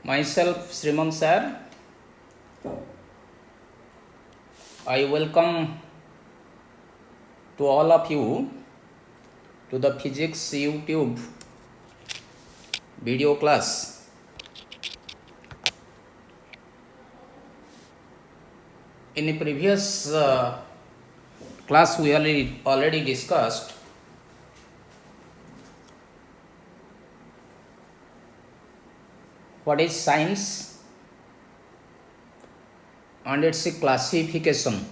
Myself, Sriman sir, I welcome to all of you to the physics YouTube video class. In the previous class, we already discussed what is science and its classification.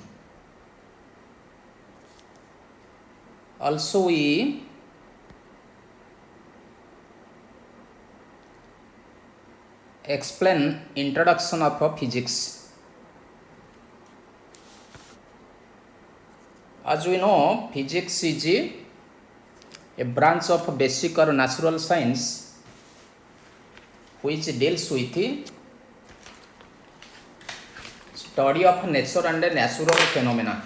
Also, we explain introduction of physics. As we know, physics is a branch of basic or natural science which deals with the study of nature and natural phenomena.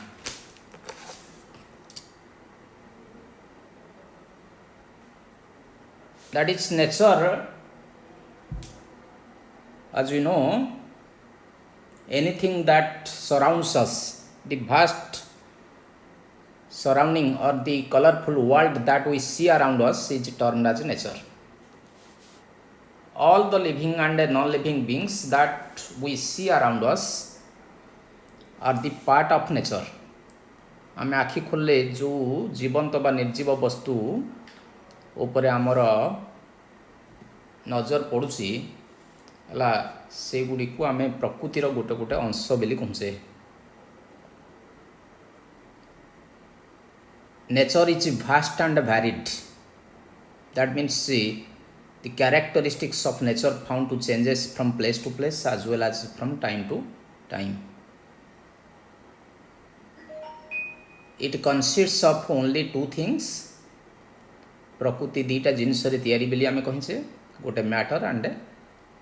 That is nature, as we know, anything that surrounds us, the vast surrounding or the colorful world that we see around us is termed as nature. All the living and non-living beings that we see around us are the part of nature. आमे आखि खोलले जो जीवंत बा निर्जीव वस्तु उपरे आमर नजर पड़ुची हला से गुडी को आमे प्रकृतिर गोटे गोटे अंश बेली कहूचे. Nature is vast and varied. That means the characteristics of nature found to changes from place to place as well as from time to time. It consists of only two things. प्रकृति दीटा जिनस तैयारी बेली आमे कहिचे गोटे matter and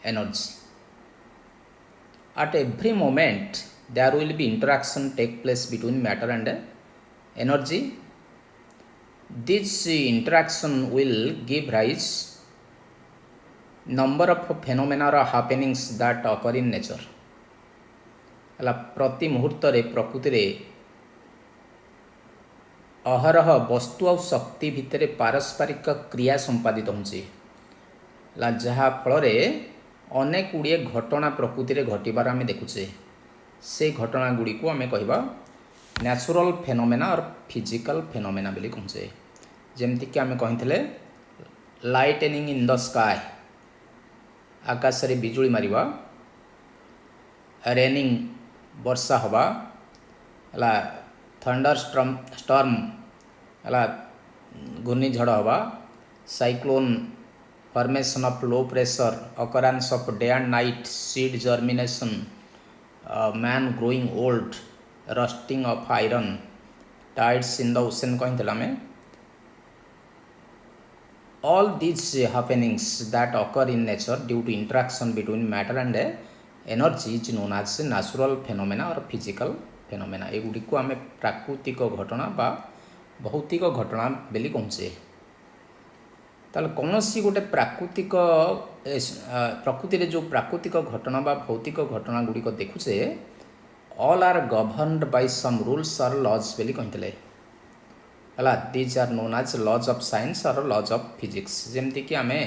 energy. At every moment there will be interaction take place between matter and energy. This interaction will give rise number of phenomena or happenings that occur in nature. हला प्रति मुहूर्त रे प्रकृति रे अहरह वस्तु और शक्ति भितर पारस्परिक क्रिया संपादित होची जहा फल अनेक गुड़िए घटना प्रकृति रे घटबार आम देखुचे. से घटना गुड़ी को आम कहवा नेचुरल फेनोमेना और फिजिकल फेनोमेना बोली कहचे. जेमती कि आम कही लाइटनिंग इन द स्काय, आकाश रे बिजुली मारिबा, रेनिंग वर्षा हवा हला, थंडर स्टॉर्म हला घूर्णिझड़ हवा, cyclone formation of low pressure, occurrence of day and night, seed germination, man growing old, rusting of iron, tides in the ocean कहितला में. All these happenings that occur in nature due to interaction between matter and energy is known as natural phenomena or physical phenomena. एगुड़ी को आम प्राकृतिक घटना बा भौतिक घटना बेली कहचे. ताल कौन सी गोटे प्राकृतिक प्रकृति रे जो प्राकृतिक घटना बा भौतिक घटना गुड़िक देखुचे all are governed by some rules or laws बेली कहते हला. These are known as laws of science or laws of physics. जेमती कि आमे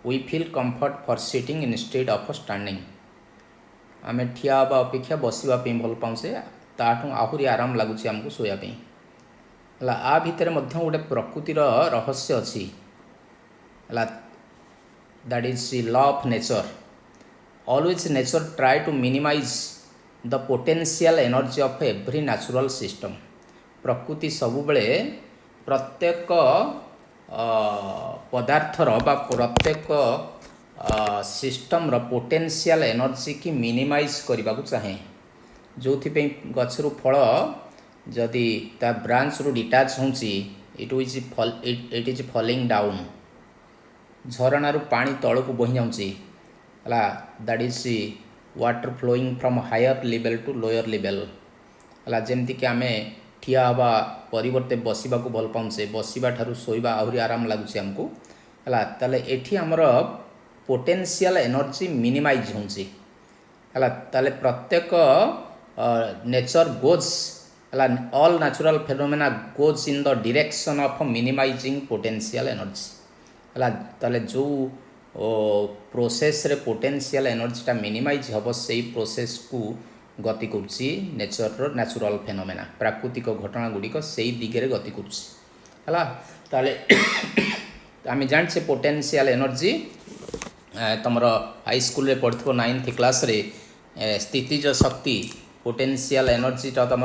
we feel comfort for sitting instead of standing. आमे ठिया बा अपेक्षा बसिबा पे भल पाउसे, ताठू आहुरी आराम लागुची हमको सोया पे हला. आ भितर मध्य गोटे प्रकृतिर रहस्य अछि हला. That is law of nature. Always nature try to minimise the potential energy of every natural system. प्रकृति सबुबले प्रत्येक पदार्थर बा प्रत्येक सिस्टम रो पोटेंशियल एनर्जी की मिनिमाइज करने को चाहे. जो गचर फल जदि ता ब्रांच रू डिटाच होची इट इज फॉलिंग डाउन. झरणार पानी तल को बही जाऊँगी हला. That is water flowing from higher level to lower level हला. जेमती कि आमे ठिया हवा परिवर्ते बसिबा को भल पाउसे, बसिबा ठारू सोइबा आहुरी आराम लागुचे हमको हला. ताले एठी हमर पोटेंशियल एनर्जी मिनिमाइज होउची हला ताले प्रत्येक नेचर गोज हला all natural phenomena goes in the direction of minimising potential energy हला ताले जो प्रोसेस रे पोटेंशियल एनर्जीटा मिनिमाइज हम से प्रोसेस को गति करुच्ची नेचर नेचुरल फेनोमेना प्राकृतिक घटना गुड़िक से दिगरे गति करुच्ची है आम जाने पोटेंशियल एनर्जी तुम हाई स्कूल रे पढ़ो 9th क्लास रे स्थितिज शक्ति पोटेंशियल एनर्जी तुम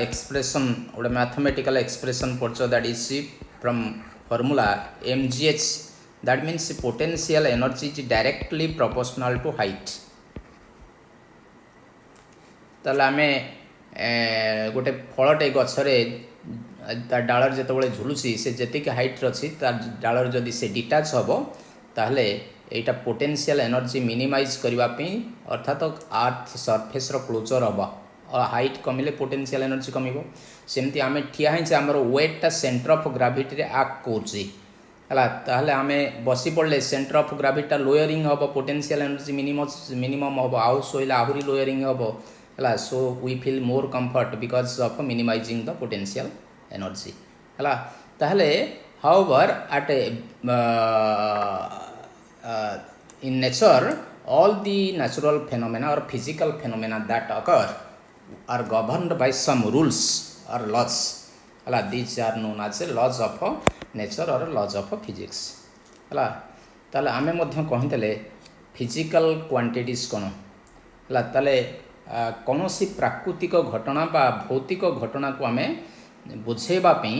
एक्सप्रेशन गोटे मैथमेटिकल एक्सप्रेशन पढ़ो that is from formula mgh that means potential energy is directly proportional to height ताले आमे गोटे फलटे गछरे डालर जिते झुलुसी से जेतिक हाइट अच्छी डालर जदि से डिटाच हम ताहले एटा पोटेंशियल एनर्जी मिनिमाइज करने अर्थात अर्थ सरफेस क्लोजर हम और हाइट कमिले पोटेंशियल एनर्जी कमिबो सेमती आमे ठिया हिंसे हमर वेटटा सेंटर ऑफ ग्रेविटी रे एक्ट करूची हला ताहले आमे बसी पड़ले सेंटर ऑफ ग्रेविटी लोअरिंग हम पोटेंशियल एनर्जी मिनिमम हम आउ सोइला आहुरी लोअरिंग हम हला so we feel more comfort because of minimising the potential energy हला ताहले however at in nature all the natural phenomena or physical phenomena that occur are governed by some rules or laws hela these are known as laws of nature or laws of physics hela tale ame madhya kahitele physical quantities kono hela tale konosi प्राकृतिक घटना बा भौतिक घटना को आमे बुझेबा पई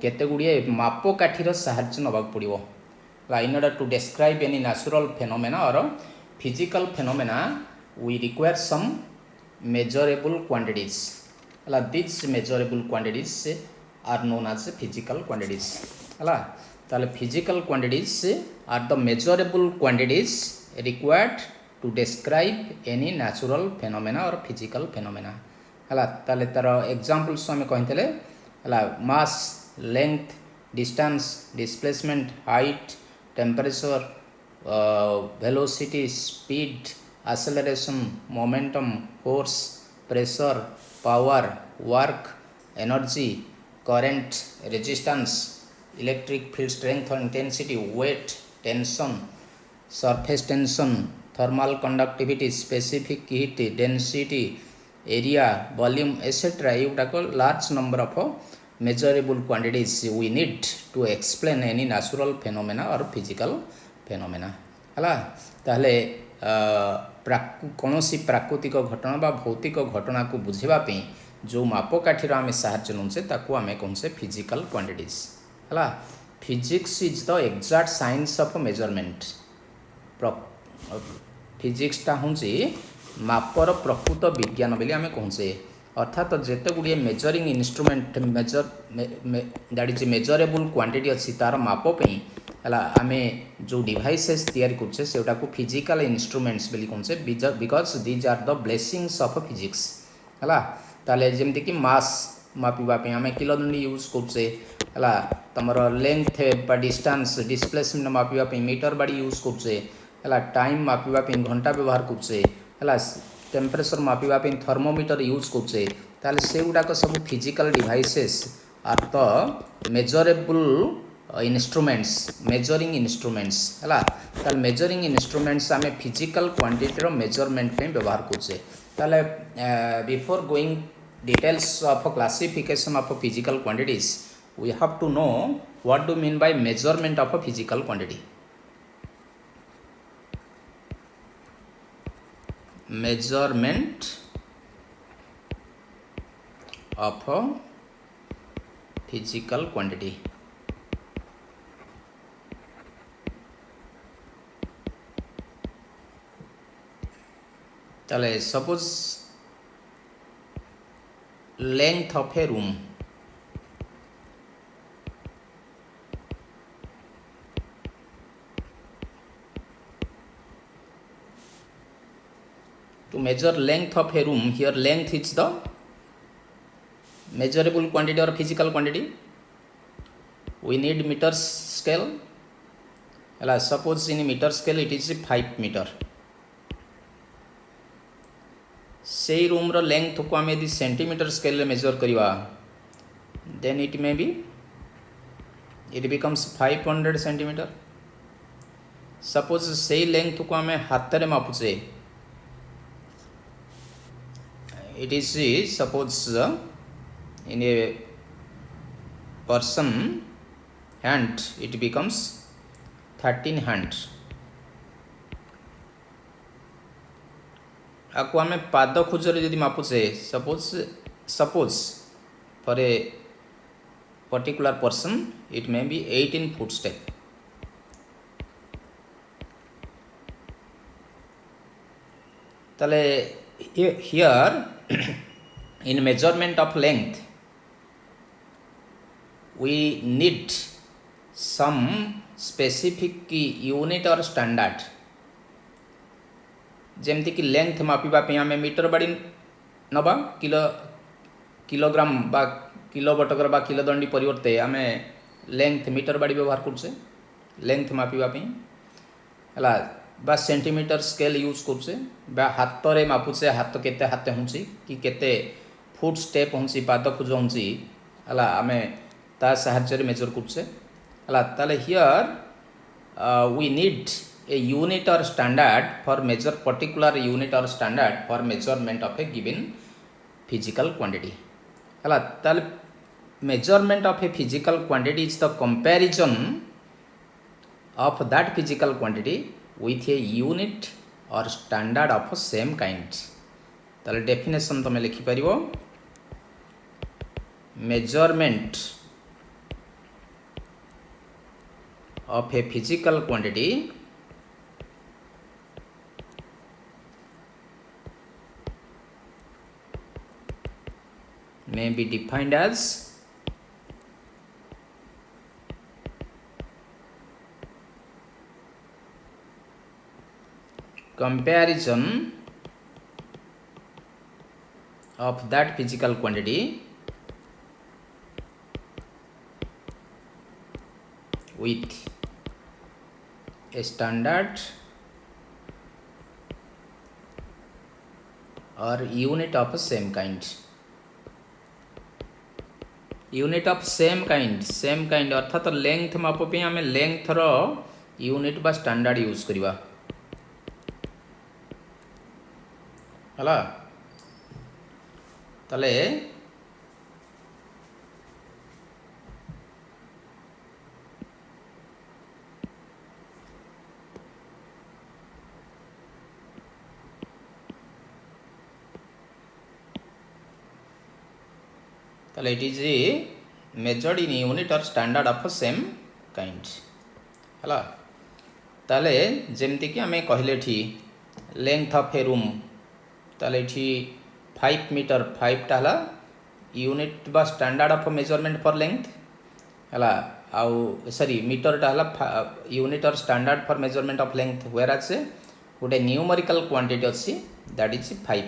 केते गुडिये मापकाठीर सहाय्य नबाक पड़िबो in order to describe any natural phenomena or physical phenomena we require some measurable quantities these measurable quantities are known as physical quantities ताले physical quantities are the measurable quantities required to describe any natural phenomena or physical phenomena ताले तार examples हमें कहते mass length distance displacement height temperature velocity speed acceleration momentum force pressure power work energy current resistance electric field strength or intensity weight tension surface tension thermal conductivity specific heat density area volume etc युटाक large number of measurable quantities we need to explain any natural phenomena or physical phenomena हला ताहले कौन सी प्राकृतिक घटना बा भौतिक घटना को बुझेबा पे जो मापकाठीर आमे सहाय्य नउसे ताकू आमे कहूसे फिजिकल क्वांटिटीज हला physics is the exact science of measurement physics टा होंसी मापर प्रकृत विज्ञान बेली आमे कहूसे अर्थात जिते गुड़िए measuring instrument that is measurable quantity अच्छी तार मापी है आम जो डिवाइसेस तैयारी करछे सेटा को फिजिकल इंस्ट्रूमेंट्स बोली कहूँ because these are the blessings of physics है ताले जमती कि मास मापिवाई आम किलोदंडी यूज करछे है तुम लेंथ बा डिस्टेंस डिस्प्लेसमेंट मापिवाई मीटर बाड़ी यूज करछे है टाइम मापिवाई घंटा व्यवहार करछे है टेम्परेचर मापिवाई थर्मोमीटर यूज करछे ताले से गुडाक सब physical devices are the measurable instruments measuring instruments है ताले मेजरिंग इंस्ट्रूमेंट्स आम फिजिकल क्वांटिटी मेजरमेंट पे व्यवहार करछे ताले before going details of classification of physical quantities we have to know what do mean by measurement of physical quantity measurement of a physical quantity चले suppose length of a room to measure length of a room here length is the measurable quantity or physical quantity we need meters scale है suppose in metre scale it is 5 metres से room रो length को आम यदि centimetre scale measure करवा then it may be it becomes 500 centimetres suppose say length को आम हाथ में मापुचे it is suppose in a person hand it becomes 13 hand आपको आम पाद खुजरे जदि Mapuche suppose for a particular person it may B 18 foot step ताले here in measurement of length we need some specific unit or standard जेमती कि length मापिबा पे आम metre बाड़ी नबा किलोग्राम बा किलो बटकर बा किलो दंडी परिवर्ते आम लेंथ मीटर बाड़ी व्यवहार करछे लेंथ मापिबा पे हला बा सेंटीमीटर स्केल यूज करछे बा हाथ रे मापुछे हाथ केते हाथे हुंची कि केते फुट स्टेप हुंची पाद खुज हुंची हला आमे ता सहाय्य रे मेजर करछे हला ताले here we need a unit और standard for measure particular unit और standard for measurement of a given physical quantity हला ताले measurement of a physical quantity is the comparison of that physical quantity with a unit or standard of same kind ताले definition तुम लिखि परिवो measurement of a physical quantity may be defined as comparison of that physical quantity with a standard or unit of same kind unit of same kind अर्थात length माप पे आम length रो unit बा standard use करवा हला ताले ताले it is measured in unit और स्टैंडर्ड ऑफ सेम काइंड हला ताले जेमती कि आम कहले ठी लेंथ ऑफ ए रूम ताले ठी 5 मीटर 5 टा हला यूनिट बा standard of measurement for length हला आउ सॉरी मीटर टा हला यूनिट और standard for measurement of length where आज गोटे न्यूमेरिकल क्वांटिटी अच्छी दैट इज 5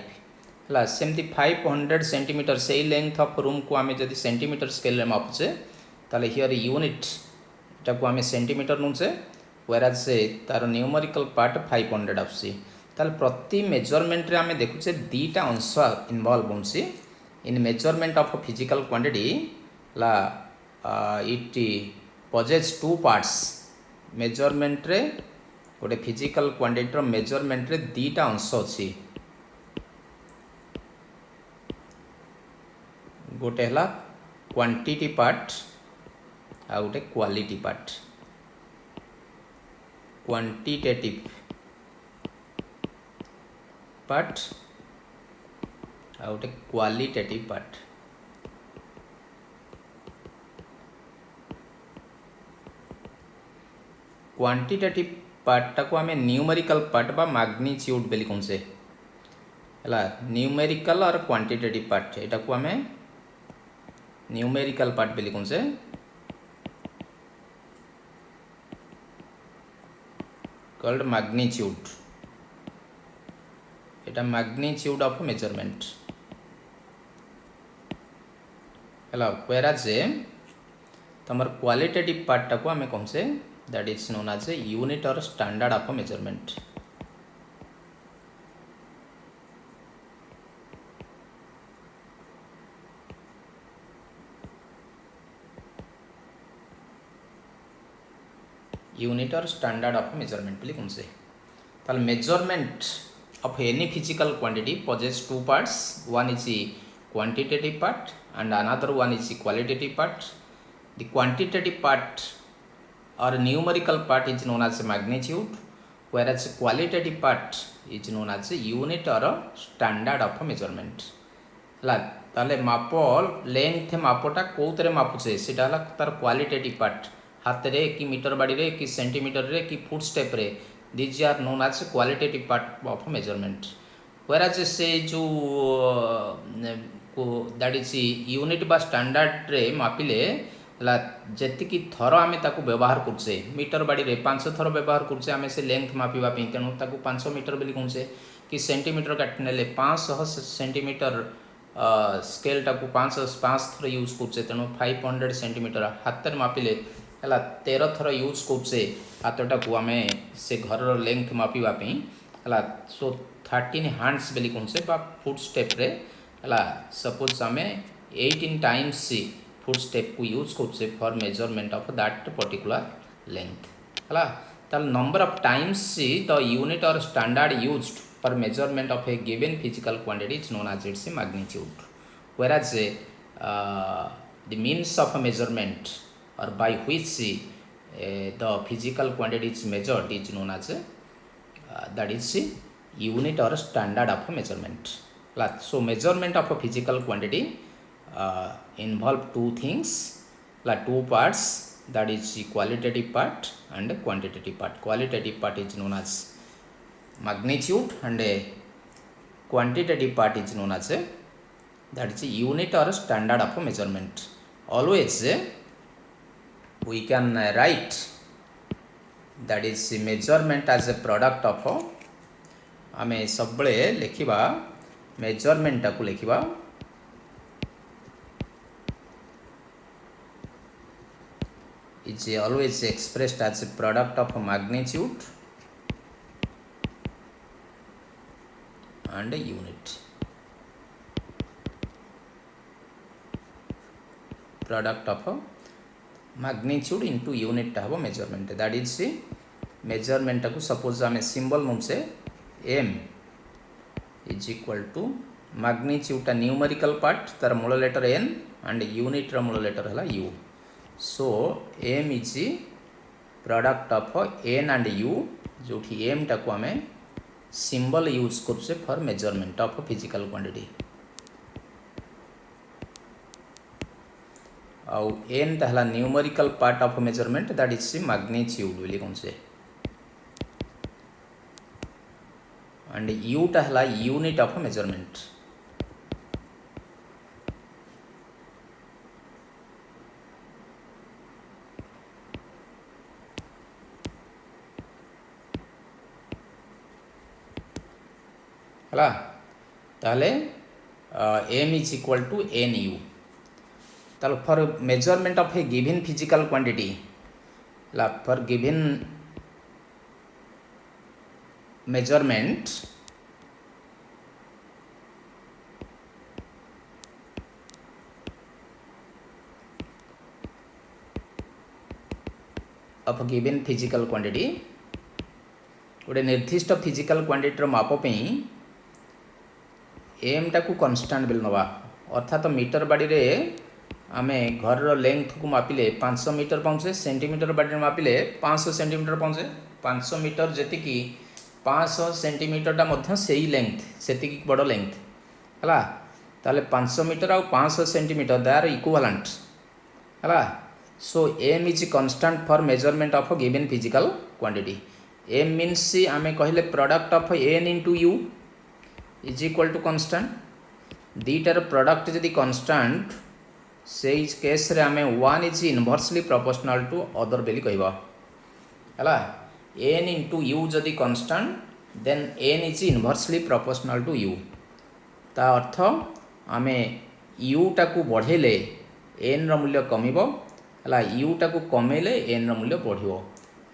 हला सेमती 500 सेंटीमीटर से लेंथ ऑफ रूम को आम जदि सेंटीमीटर स्केल रे मापुचे ताले हियर यूनिट टा को आम सेंटीमीटर नुचे वेयर आज से तार न्यूमेरिकल पार्ट 500 आसी ताल प्रति मेजरमेंट रे आमे देखुचे दीटा अंश इन्वॉल्व होउछि in measurement of physical quantity ला it possesses two parts measurement रे गोटे फिजिकल क्वांटिटी रो मेजरमेंट रे दीटा अंश अछि गोटे हला क्वांटिटी पार्ट आ गोटे क्वालिटी पार्ट क्वांटिटेटिव पार्ट आ गोटे क्वालिटेटिव पार्ट क्वांटिटेटिव पार्टा को आमे न्यूमेरिकल पार्ट बा मैग्नीट्यूड बेली कौन से हला न्यूमेरिकल और क्वांटिटेटिव पार्ट एटा को आमे न्यूमेरिकल पार्ट बेली कौन से called magnitude Etah magnitude of measurement हला वेरा जे तमर क्वालिटेटिव पार्टा को आमे कौन से that is known as a unit or standard of measurement. Unit or standard of measurement बोली कौन से ताल measurement of any physical quantity possess two parts. One is the quantitative part and another one is the qualitative part. The quantitative part or numerical part is known as magnitude, whereas qualitative part is known as unit or standard of measurement. ହେଲା ताले माप length मापटा कोउतरे Mapuche सेटा हला तार qualitative part हाथ रे कि metre बाड़ी रे कि सेंटीमीटर रे कि फुट स्टेप रे these are known as qualitative part of measurement, whereas से जो that is unit बा standard रे मापिले ला जेतिकी थर आमे ताकू व्यवहार करछे मीटर बाड़ी रे 500 थर व्यवहार करछे आमे से लेंथ मापिबा पे तेनु ताकू 500 मीटर बोली कहछे कि सेंटीमीटर काटनेले 500 सेंटीमीटर स्केल टाकू 5 थर यूज करछे तेनु 500 सेंटीमीटर हाथ रे मापिले हला 13 थर यूज करछे हाथटा को आमे से घर रो लेंथ मापिबा पे हला सो 13 हैंड्स बोली कहछे बा फुट स्टेप रे हला सपोज आमे 18 टाइम्स फुट स्टेप को यूज करछे for measurement of that particular length हला ताल number of times the unit और standard used for measurement of a given physical quantity is known as its magnitude, whereas the means of measurement or by which the physical quantity is measured is known as that is unit or standard of measurement. So measurement of a physical quantity involve two things, like two parts, that is qualitative part and quantitative part. Qualitative part is known as magnitude and quantitative part is known as that is unit or standard of measurement. Always we can write that is measurement as a product of आमे सबले लिखिबा measurement को लिखिबा is always expressed as a product of magnitude and unit. Product of magnitude into unit have measurement, that is measurement को suppose आमे symbol मुझसे m is equal to magnitude टा numerical part तार मूल letter n and unit रा मूल letter हला u. So m is product of n and u जो कि m टा को आमे symbol यूज करछे for measurement of physical quantity आउ n टा हला numerical part of measurement, that is magnitude बोली कौन से and u टा हला unit of measurement. हला ताले m is equal to nu ताले for measurement of a given physical quantity La for given measurement of a given physical quantity गोटे निर्दिष्ट फिजिकल क्वांटिटी माप पे एम टा को कांस्टेंट बिल नवा अर्थात मीटर बाड़ी रे आमे घर लेंथ को मापिले 500 मीटर पहुँचे सेंटीमीटर बाड़ी मापिले 500 सेंटीमीटर पहुँचे 500 मीटर जेति की 500 सेंटीमीटर टा मध्य सेही लेंथ सेति की बड़ लेंथ हला ताले 500 मीटर और 500 सेंटीमीटर दे आर इक्विवेलेंट हला. So m is constant for measurement of a given physical quantity. m means आमे कहले product of n into u is equal to constant. दीटार प्रोडक्ट जदि कांस्टेंट से केस रे आमे 1 is inversely proportional to other बेली कहबा हला. n इंटू u जदि constant then n is inversely proportional to u. ता अर्थ आमे u टाकू बढ़ेले n रो मूल्य कमिबो हला u टाकू कमेले n रो मूल्य बढ़िबो.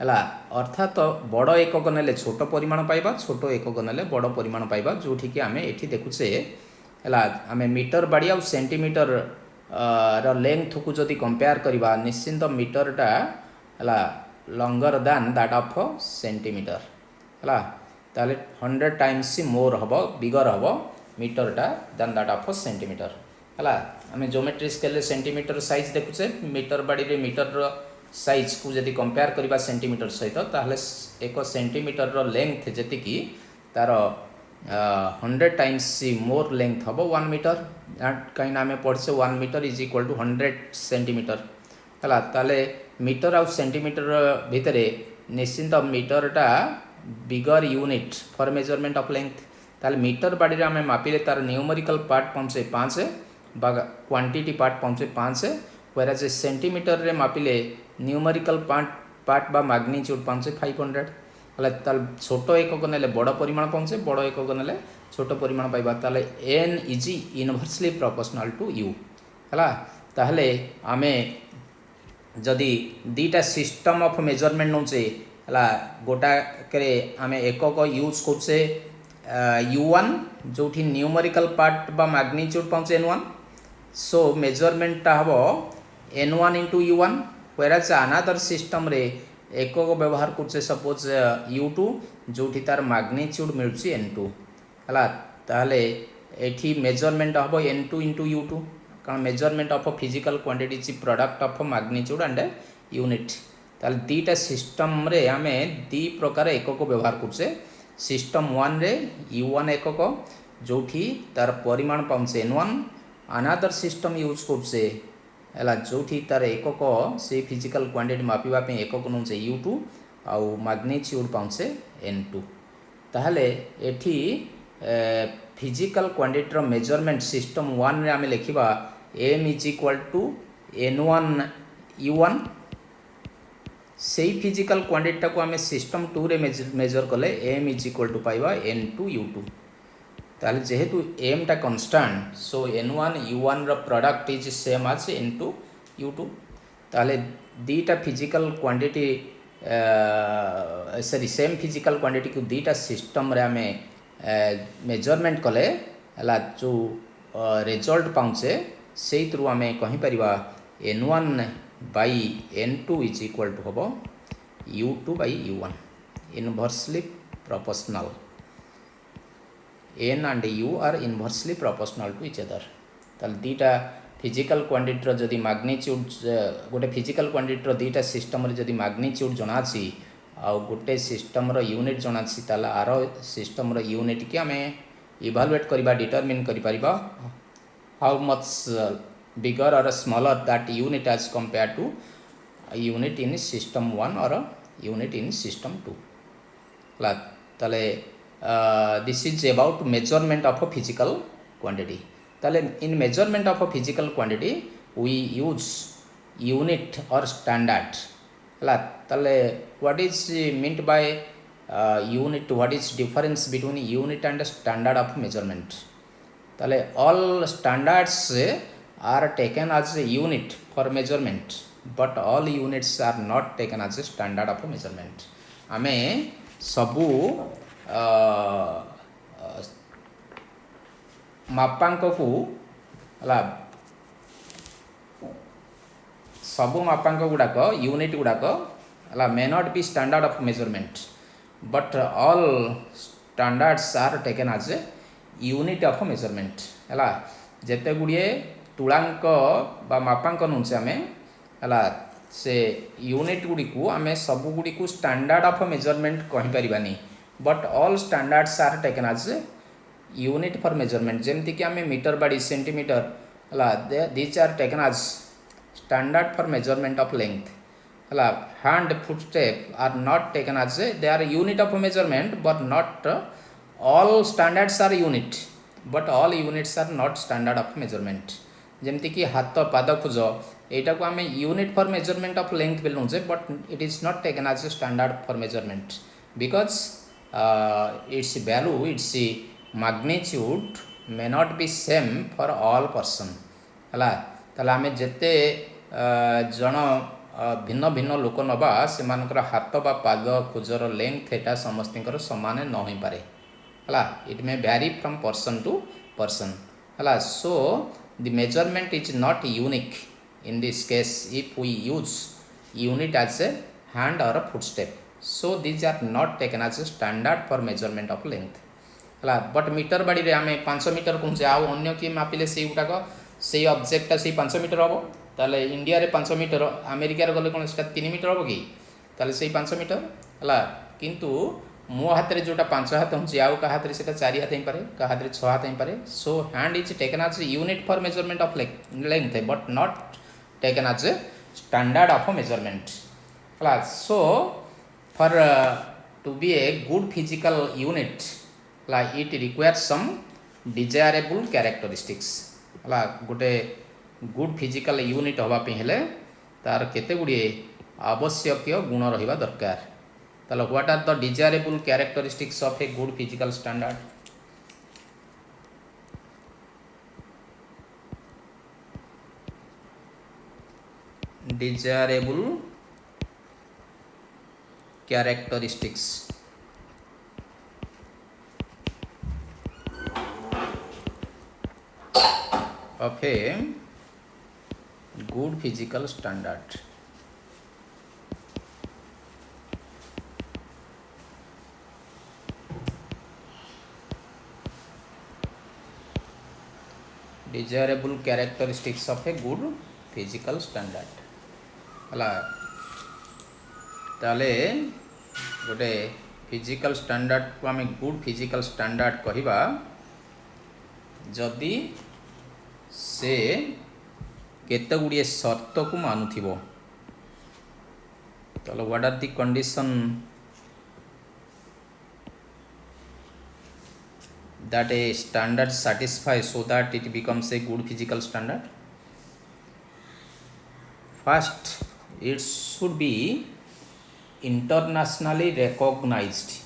है अर्थात बड़ एकक नेले छोट परिमाण पाइबा छोट एकक नेले बड़ परिमाण पाइबा जोठी कि आमे एठी देखुचे है आमे मीटर बाड़ी आ सेंटीमीटर रो लेंथ को जदि कंपेयर करबा निश्चिंत मीटरटा है longer than that of centimetre है ताले 100 टाइम्स मोर हम बिगर हम मीटरटा दैन दैट ऑफ सेंटीमीटर है आम ज्योमेट्री स्केल सेंटीमीटर साइज देखुचे मीटर बाड़ी मीटर साइज को जदि कंपेयर करबा सेंटीमीटर सहित ताहले एक सेंटीमीटर रो लेंथ जतिकी तार 100 टाइम्स मोर लेंथ हम 1 मीटर कहीं आम पढ़से 1 metre is equal to 100 centimetre है ताले मीटर आ सेंटीमीटर भितर निश्चिंत मीटरटा bigger unit for measurement of length ताले मीटर बाड़ी आम मापिले तार न्यूमेरिकल पार्ट पहुँचे 5 बा क्वांटिटी पार्ट पहुँचे 5 व्हेरेज सेंटीमीटर रे मापिले न्यूमेरिकल पार्ट बा मैग्नीट्यूड पहुँचे 500 है छोट एकक नेले बड़ परिमाण पहुँचे बड़ एकक नेले छोट परिमाण पाइबा ताले n is inversely proportional to u है ताहले आमे जदि दीटा सिस्टम ऑफ मेजरमेंट नौचे है गोटा करे आमे एकक यूज करछे u1 जोठी न्यूमेरिकल पार्ट बा मैग्नीट्यूड पहुँचे n1 सो मेजरमेंट हम n1 इंटू u1 व्हेरेज अनादर सिस्टम रे एकक व्यवहार करछे सपोज u2 जोठी तार मैग्नीट्यूड मिलुछि n2 है ताहले एठी मेजरमेंट हम n2 इंटू u2 कारण measurement of physical quantity is product of magnitude and unit ताहले दीटा सिस्टम रे आमे दी प्रकार एकक व्यवहार करछे सिस्टम 1 रे u1 एकक जोठी तार परिमाण पाउछे n1 अनादर सिस्टम यूज करछे है जोठी तार एकक से फिजिकल क्वांटिटी मापिबा पे एकक नौचे u2 आउ मैग्नीट्यूड पाउछे n2 ताहले एठी फिजिकल क्वांटिटी रो मेजरमेंट सिस्टम 1 रे आमे लिखिबा m is equal to n1 u1 सेही फिजिकल क्वांटिटी को आमे सिस्टम 2 रे मेजर कले m इज इक्वल टू पाइबा n2 u2 ताहले जेहेतु m टा कांस्टेंट सो n1 u1 रो product is same as n2 u2 ताहले दीटा physical quantity sorry same physical quantity को दीटा सिस्टम रे आमे मेजरमेंट कले हला जो रिजल्ट पाउछे सेही थ्रू आमे कहि परिबा n1 by n2 is equal to हबो u2 by u1 inversely proportional n and u are inversely proportional to each other ताल दीटा फिजिकल क्वांटिटी रो जदि मैग्नीट्यूड गोटे फिजिकल क्वांटिटी रो दीटा सिस्टम रे जदि मैग्नीट्यूड जनाछि आ गोटे सिस्टम रो यूनिट जनाछि ताला आरो सिस्टम रो यूनिट के हमें इवैल्यूएट करबा डिटरमिन करि परिबा हाउ मच बिगर और smaller that unit as compare to unit in system 1 और यूनिट इन सिस्टम 2 ला ताले this is about measurement of a physical quantity ताले in measurement of a physical quantity we use unit or standard हला ताले what is meant by unit what is difference between unit and standard of measurement ताले all standards are taken as a unit for measurement but all units are not taken as a standard of measurement आमे सबू मापांक को हला सबू मापांक गुड़ाक unit गुड़ाक हला may not be standard of measurement but all standards are taken as a unit of measurement हला जेते गुड़िए तुलांक बा मापांक नौचे आमे हला से यूनिट गुड़ी को आमे सबू गुड़ी को स्टैंडर्ड ऑफ मेजरमेंट कहि परिबानी but all standards are taken as unit for measurement जेमती कि आमे मीटर बाड़ी सेंटीमीटर हला these are taken as standard for measurement of length हला hand foot step are not taken as they are unit of measurement but not all standards are unit but all units are not standard of measurement जेमती कि हाथ पाद खुज एटा को आमे unit for measurement of length बोलुचे but it is not taken as standard for measurement because its value its magnitude may not be same for all person हला तला आमे जते जण भिन्न भिन्न लोक नवा से हाथ बा पाद खोजर लेंथ एटा समस्त सामान न हो पारे है it may Bhairi from person to person है so the measurement is not unique in this case if we use unit as a hand or foot step so these are not taken as a standard for measurement of length है but metre बाड़ी रे आम 5 metre कहूँ आउ अन्य किए मापिले से गुटाक से ऑब्जेक्ट से 5 मीटर हम ताले इंडिया रे 5 मीटर अमेरिका गले कौन से 3 मीटर हम कि ताले से 5 मीटर है किंतु मो हाथ में जोटा 5 हाथ हूँ आउ का हाथ से 4 हाथ हो पारे का हाथ में 6 हाथ हो पारे so hand is taken as unit for measurement of length but not taken as a standard of measurement है so for to be a good physical unit it requires some desirable characteristics है गोटे good physical unit होगापी हेले तार केते गुड़िए आवश्यक गुण रहिबा दरकार ताले what are the desirable characteristics of a good physical standard desirable characteristics of a good physical standard desirable characteristics of a good physical standard हला ताले गोटे फिजिकल स्टैंडर्ड को आम गुड फिजिकल स्टैंडर्ड कहिबा जदि से केते गुड़िए शर्त को मानुथिबो चलो what are the condition that a standard satisfies so that it becomes a good physical standard first it should be internationally recognized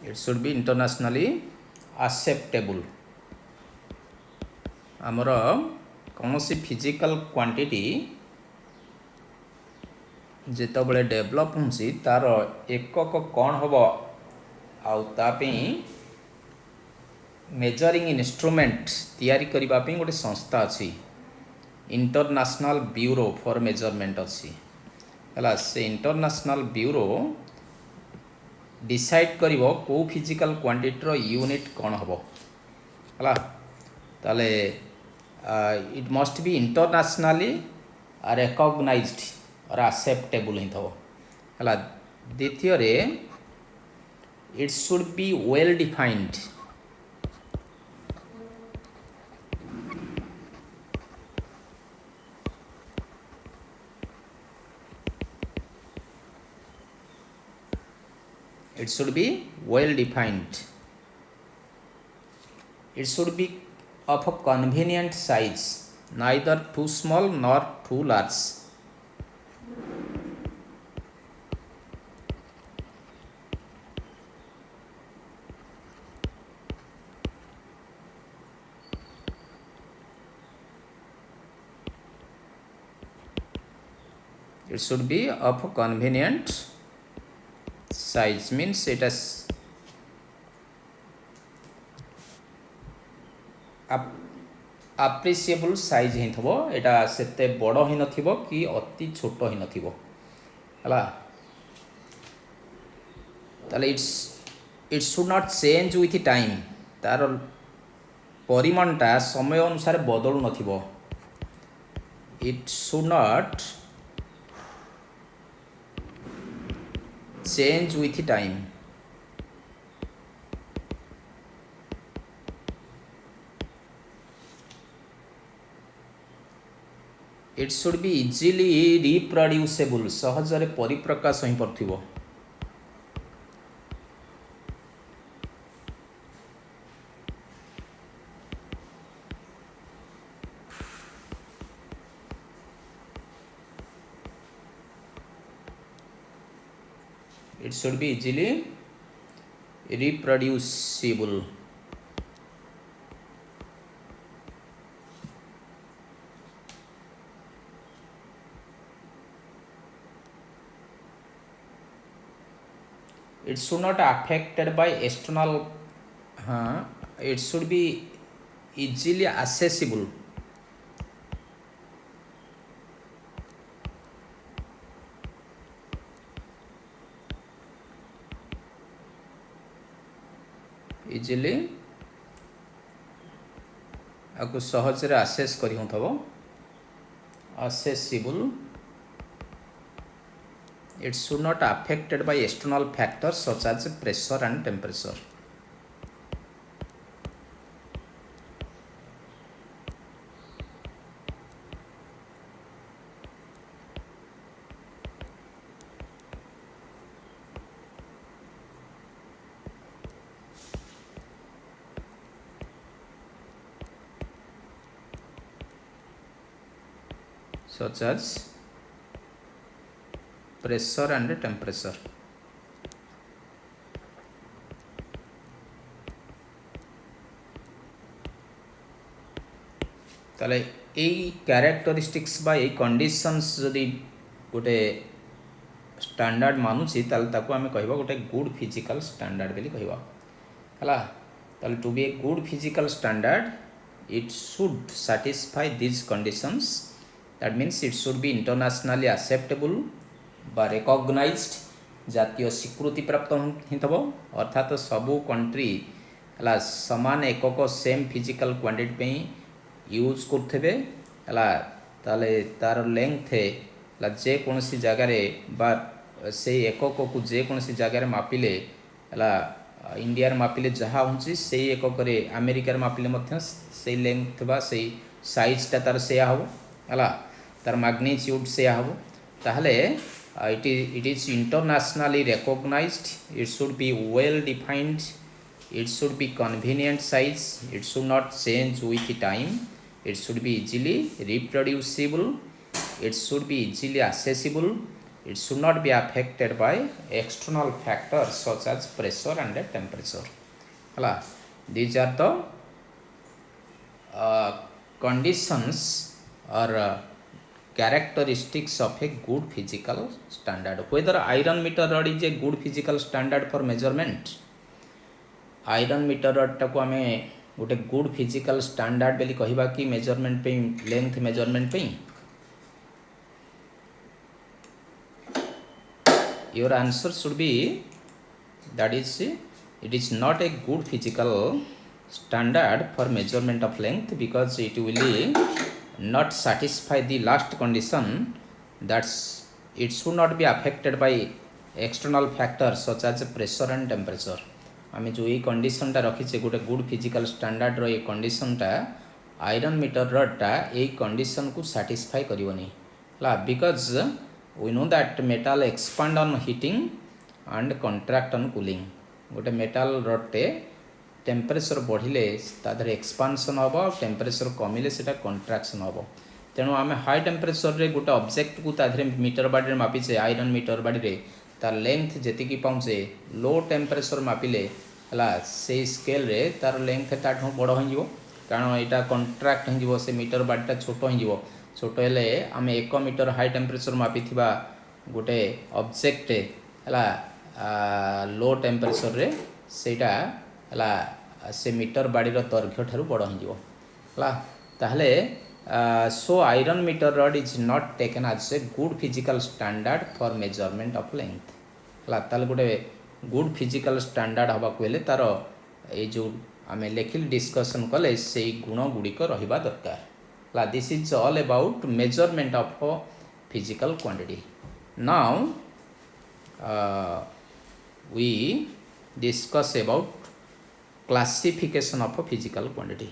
it should be internationally acceptable आमर कौन सी physical quantity जिते बड़े डेवलप होसी तार एकक कौन हम आउतापी मेजरिंग इन्स्ट्रुमेंट तैयारी करने गोटे संस्था अच्छी इंटरनेशनल ब्यूरो फॉर मेजरमेंट अच्छी है से इंटरनेशनल ब्यूरो डिसाइड करिवो को फिजिकल क्वांटिटी यूनिट कौन हम है ताले it must be internationally recognised और एक्सेप्टेबल ही थो है द्वितीय रे it should be well defined it should be well defined it should be of a convenient size neither too small nor too large it should be of a convenient size means it has appreciable size ही थबो एटा सेते बड़ ही नथिबो कि अति छोट ही नथिबो हला ताले it should not change with time तार परिमाणटा समय अनुसार बदलु नथिबो it should not change with time it should be easily reproducible सहजरे परिप्रकाश होई परथिबो it should be easily reproducible. It should not affected by external, it should be easily accessible. easily आपको सहज रे access करी होथबो, accessible. It should not affected by external factors such as pressure and temperature. Such as pressure and temperature. ताले यही characteristics बा यही conditions जदि गोटे स्टैंडर्ड मानुची ताले ताको आमे कहबा गोटे गुड फिजिकल स्टैंडर्ड बेली कहबा हला. ताले to be a good physical standard it should satisfy these conditions. That means it should be internationally acceptable बा recognized जातीय स्वीकृति प्राप्त हितबो अर्थात सबु कंट्री हला समान एकक सेम फिजिकल क्वांटिटी पे यूज करथबे हला. ताले तार लेंथ हला जे कोनसी जगह रे बा से एकक को जे कोनसी जगह रे मापिले हला इंडिया रे मापिले जहा होची से एकक रे अमेरिका रे मापिले मध्य से लेंथ बा से साइज ता तार से हबो हला तार मैग्नीट्यूड से हबो. ताहले it is internationally recognized. It should be well defined. It should be convenient size. It should not change with time. It should be easily reproducible. It should be easily accessible. It should not be affected by external factors such as pressure and temperature. Hala. These are the conditions or characteristics of a good physical standard. Whether iron meter rod is a good physical standard for measurement, iron meter rod टाको आमे गोटे good physical standard बेली कहिबा कि measurement पे length measurement पे. Your answer should be that is it is not a good physical standard for measurement of length because it will not satisfy the last condition, that's it should not be affected by external factors such as pressure and temperature. आमे जो ये condition टा रखी छे गोटे good physical standard रो ये condition टा iron metre rod टा ये कंडीशन को सैटिस्फाई करिवनी ला because we know that metal expand on heating and contract on cooling. गोटे मेटल रड टे टेम्परेचर बढ़िले तादर एक्सपांशन हम टेम्परेचर कमिले सेटा कॉन्ट्रैक्शन हम. तेणु आम हाई टेम्परेचर रे गोटे ऑब्जेक्ट को तादरे मीटर बाड़ी मापिचे आयरन मीटर बाड़ी रे तार लेंथ जेतिकी पाउचे लो टेम्परेचर मापिले हला से स्केल रे तार लेंथ ताठू बड़ हो कारण यहाँ कॉन्ट्रैक्ट हो से मीटर बाड़ीटा छोट हो छोट हेले आम 1 मीटर हाई टेम्परेचर मापी गोटे ऑब्जेक्ट हला लो टेम्परेचर रे सेटा हला से मीटर बाड़ीर दैर्घ्य ठारू बड़ हो ताहले so iron metre rod is not taken as a good physical standard for measurement of length हला. ताहले गोटे गुड फिजिकल स्टैंडर्ड हवा को हेले तार ए जो आमे लेखिल डिस्कशन कले से गुण गुड़िक रहिबा दरकार हला. This is all about measurement of physical quantity. Now we discuss about classification of a physical quantity.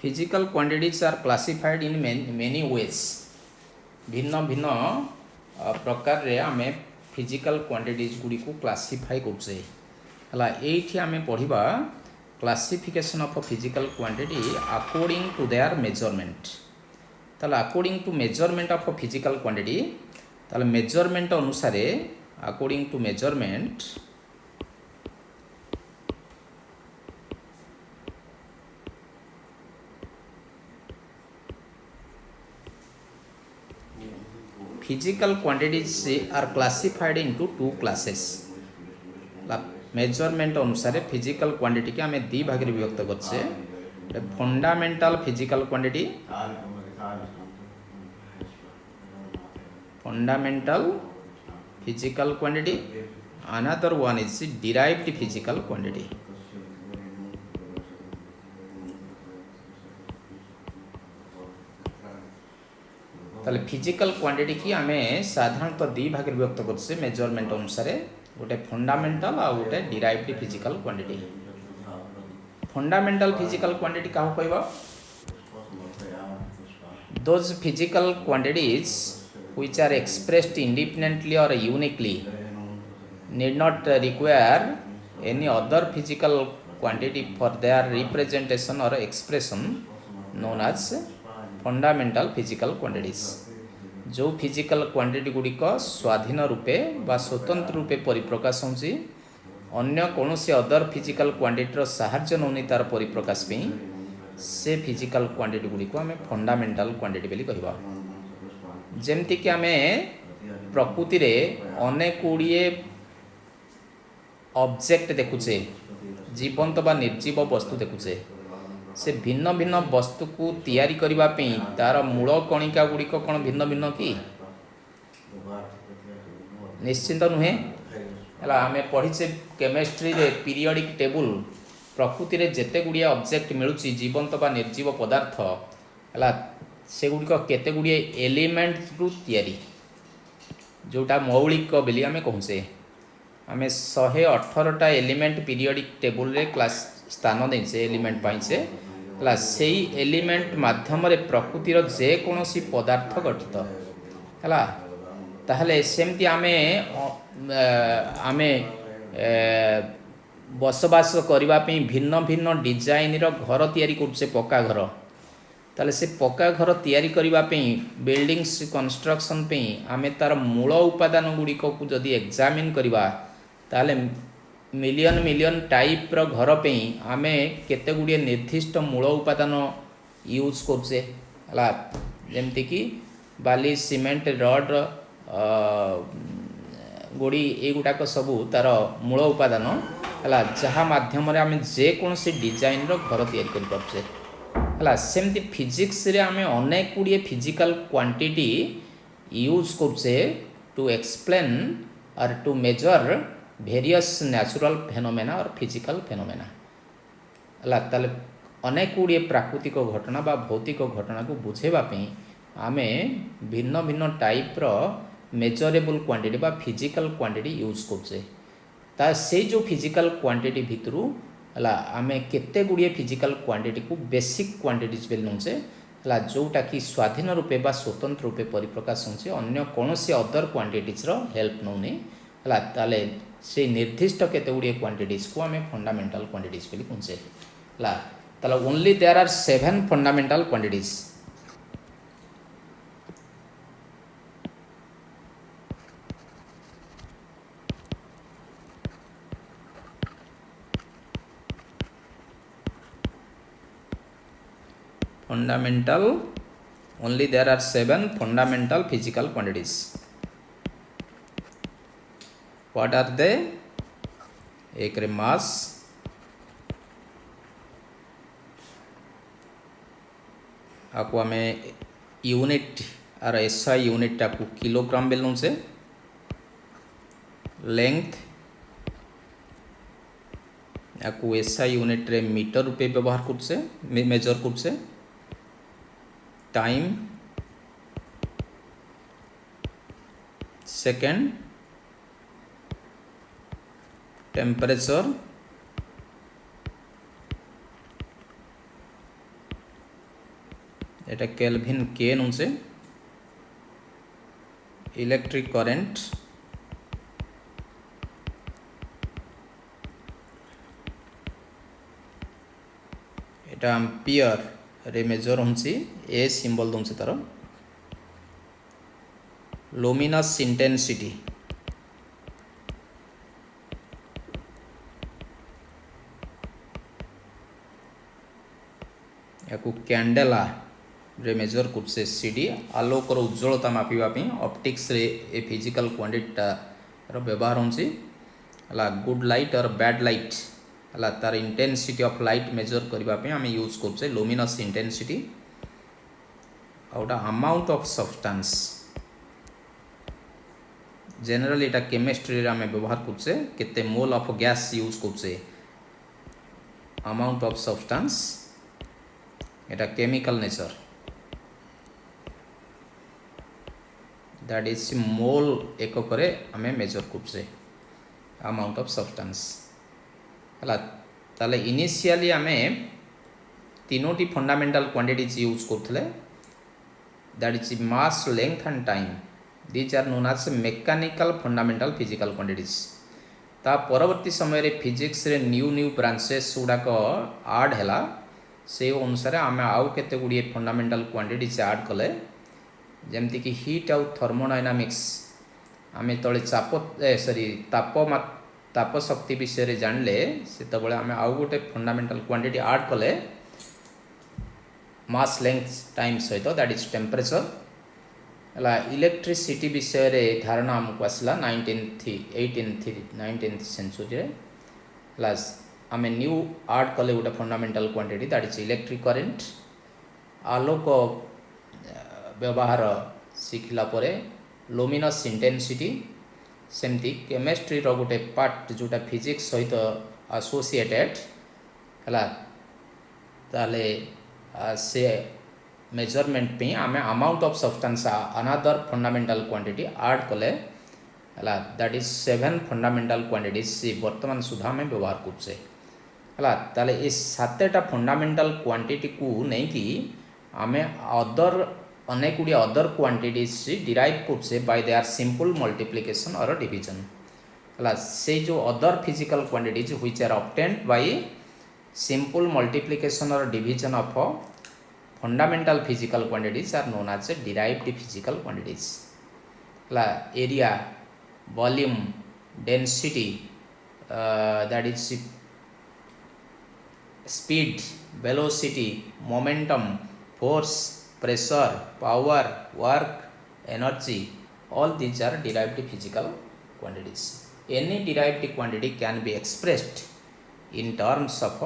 Physical quantities are classified in many ways. भिन्न भिन्न प्रकार रे आमे फिजिकल क्वांटिटीज गुडी को क्लासिफाई करछे हला एठी आमे पढिबा classification of physical quantity according to their measurement ताले according to measurement of physical quantity ताले मेजरमेंट अनुसार according to measurement physical quantities are classified into two classes measurement अनुसार फिजिकल क्वांटिटी के आमे दी भाग रे विभक्त करछे fundamental physical quantity another one is derived physical quantity ताले फिजिकल क्वांटिटी की आमे साधारणतः दी भाग रे विभक्त करछे मेजरमेंट अनुसार गोटे फंडामेंटल आ गोटे derived physical quantity fundamental physical quantity काहो कहबा those physical quantities which are expressed independently or uniquely need not require any other physical quantity for their representation or expression known as fundamental physical quantities जो physical quantity गुड़िक स्वाधीन रूपे बा स्वतंत्र रूपे परिप्रकाश होची अन्य कौन से अदर फिजिकल क्वांटिटीर साहाय्य नौनी तार परिप्रकाश पे से फिजिकल क्वांटिटी गुड़िक आम फंडामेंटल क्वांटिटी बोली कहबा जेमति कि आम प्रकृति रे अनेक गुड़िए ऑब्जेक्ट देखुचे जीवंत बा निर्जीव वस्तु देखुचे से भिन्न भिन्न वस्तु को तैयारी करबा पे तार मूल कणिका गुड़िक कौन भिन्न भिन्न कि निश्चिंत नुहे हला आमे पढ़ीचे केमिस्ट्री रे पीरियोडिक टेबल प्रकृति रे जेते गुड़िया ऑब्जेक्ट मिलुची जीवंत बा निर्जीव पदार्थ हला से गुड़िक केते गुड़िए एलिमेंट रु तैयारी जोटा मौलिक बेली आमे कहूचे आमे 118टा एलिमेंट पीरियोडिक टेबल रे क्लास स्थान देचे एलिमेंट पाइचे प्लस सेही एलिमेंट माध्यम रे प्रकृतिर जे कोनोसी पदार्थ गठित हला ताहले सेमती आमे बसवास करबा पे भिन्न भिन्न डिजाइन रो घर तैयारी करछे पक्का घर ताले से पक्का घर तैयारी करबा पे बिल्डिंग्स कंस्ट्रक्शन पे आमे तार मूल उपादान गुडी को जदी एग्जामिन करबा ताले मिलियन मिलियन टाइप रो घर पे आमे केते गुडी निर्दिष्ट मूल उपादान यूज करछे हला जेमति कि बाली सीमेंट रड गोड़ी एगुटाक सबू तार मूल उपादान हला जहाँ माध्यम रे आमे जे कोनसी डिजाइन रो घर तैयारी करि परछे हला सेमति फिजिक्स रे आमे अनेक गुडी फिजिकल क्वांटिटी यूज करछे टू एक्सप्लेन और to measure various natural phenomena और फिजिकल फेनोमेना हला ताले अनेक गुडी प्राकृतिक घटना बा भौतिक घटना को बुझेबा पे आमे भिन्न भिन्न टाइप रो मेजरेबल क्वांटिटी बा फिजिकल क्वांटिटी यूज करछे ता से जो फिजिकल क्वांटिटी भितरु हला आमे केते गुडी फिजिकल क्वांटिटी को बेसिक क्वांटिटीज बेल नउछे हला जोटा कि स्वाधीन रूपे बा स्वतंत्र रूपे परिप्रकाश होचे अन्य कोनोसी अदर क्वांटिटीज रो हेल्प नउनी हला ताले से निर्दिष्ट केते गुडी क्वांटिटीज को आमे फंडामेंटल क्वांटिटीज बेली कहछे हला ताले only there are 7 fundamental quantities fundamental only there are 7 fundamental physical quantities what are they एक रे मास आपको आमे यूनिट और एसआई यूनिट टाकू किलोग्राम बेलनु से लेंथ आपको एसआई यूनिट रे मीटर रूपे व्यवहार करछे मेजर करछे टाइम सेकेंड टेम्परेचर এটা কেলভিন কে নুছে इलेक्ट्रिक करेंट एटा एम्पियर रे मेजर होंसी ए सिंबल दूँ तार लुमिनस इंटेंसिटी या कैंडेला रे मेजर कुछ सीडी आलोकर उज्ज्वलता मापिबा ऑप्टिक्स रे ए फिजिकल क्वांटिटी व्यवहार होंसी good light or bad light तार इंटेंसिटी ऑफ लाइट मेजर करने आम यूज करछे luminous intensity outta amount of substance generally Etah chemistry रे आम व्यवहार करछे केते मोल ऑफ गैस यूज करछे amount of substance Etah chemical nature that is mole एकक रे आम मेजर करछे अमाउंट ऑफ सब्सटेंस हला ताले इनिशियली आम तीनोटी फंडामेंटल क्वांटिटीज यूज करथले that is mass length and time these are known as mechanical fundamental physical quantities ता परवर्ती समय रे फिजिक्स रे न्यू न्यू ब्रांचेस गुड़ाक आड हैला से अनुसार आम आउ केते गुड़िए फंडामेंटल क्वांटिटीज आड कले जमती कि हीट आउ थर्मोडायनामिक्स आम तले ताप शक्ति विषय जानले से आम आउ गोटे फंडामेंटल क्वांटिटी आड कले मास लेंथ टाइम सहित दैट इज टेम्परेचर है इलेक्ट्रिसिटी विषय रे धारणा आमको आसला 19th सेंचुरी रे आम न्यू आड कले गोटे fundamental quantity that is electric current आलोक व्यवहार शिखला परे लुमिनस इंटेंसिटी सेमती केमिस्ट्री रो गोटे पार्ट जोटा फिजिक्स सहित एसोसिएटेड है ताले से मेजरमेंट पे आम amount of substance another fundamental quantity add कले है दैट इज 7 फंडामेंटल क्वांटिटीज वर्तमान सुधा आम व्यवहार करछे है ताले ए 7टा फंडामेंटल क्वांटिटी को नहीं कि आम अदर अनेक गुड़िया अदर क्वांटिटीज डिराइव करछे by their simple multiplication or division है से जो other physical quantities which are obtained by simple multiplication or division of fundamental physical quantities are known as derived physical quantities area volume density that is speed velocity momentum force pressure power work energy all these are derived physical quantities any derived quantity can be expressed in terms of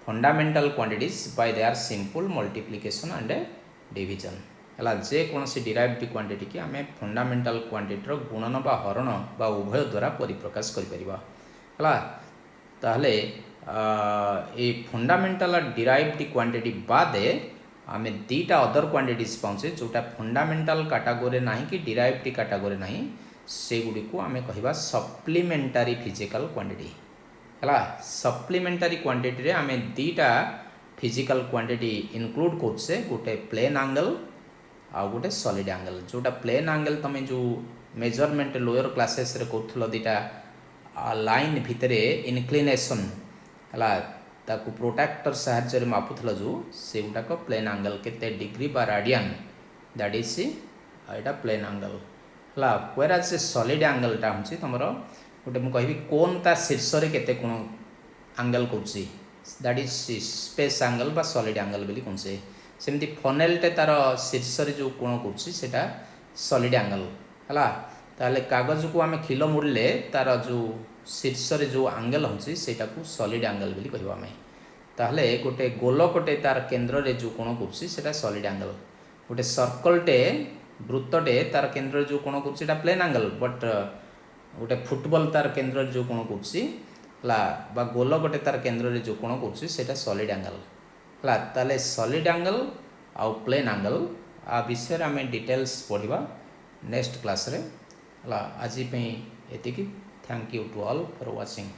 fundamental quantities bye their simple multiplication and division है जे कौन सी derived quantity की आम fundamental quantity गुणन बा हरण बा उभय द्वारा परिप्रकाश करा ताहले ए फंडामेंटल डिराइव्ड क्वांटिटी बादे आम दीटा अदर क्वांटिटीज पाचे जोटा फंडामेंटल कैटेगरी ना कि डिराइव्ड कैटेगरी ना से गुडी को आम कहवा सप्लीमेंटारी फिजिकल क्वांटिटी है सप्लीमेंटारी क्वांटिटी रे आम दीटा फिजिकल क्वांटिटी इनक्लूड करछे गोटे प्लेन एंगल आ गोटे सॉलिड एंगल जोटा प्लेन एंगल तमें जो मेजरमेंट लोअर क्लासेस रे करथलो दीटा लाइन भितरे इनक्लिनेशन है ताकू प्रोटेक्टर साहाय्य मापुथलो जो से गुटाक प्लेन एंगल केते डिग्री बा radian that is Etah plane angle है व्हेयर एज सॉलिड एंगल टा होची तमरो गोटे मुझे कहि कोन ता शीर्ष रे केते कोन एंगल करछि दैट इज स्पेस एंगल बा सॉलिड एंगल बोली कोनसे सेमती फनेल टे तार शीर्ष रे जो कोन करछि सेटा सॉलिड एंगल हला ताले कागज को आमे खिलो मुड़ले तार जो शीर्ष रे जो एंगल होछि सेटा को सॉलिड एंगल बोली कहबा आमे ताहले गोटे गोलकटे तार केंद्र रे जो कोन करछि सेटा सॉलिड एंगल गोटे सर्कल टे वृत्त टे तार केंद्र रे जो कोन करछि सेटा प्लेन एंगल बट गोटे फुटबॉल तार केंद्र जो कोण करछि बा गोल गोटे तार केंद्र रे जो कोण करछि सेटा सॉलिड एंगल ताले सॉलिड एंगल आउ प्लेन एंगल आ विषय आम डिटेल्स पढ़ा नेक्स्ट क्लास रे आज एतिकी thank you to all for watching.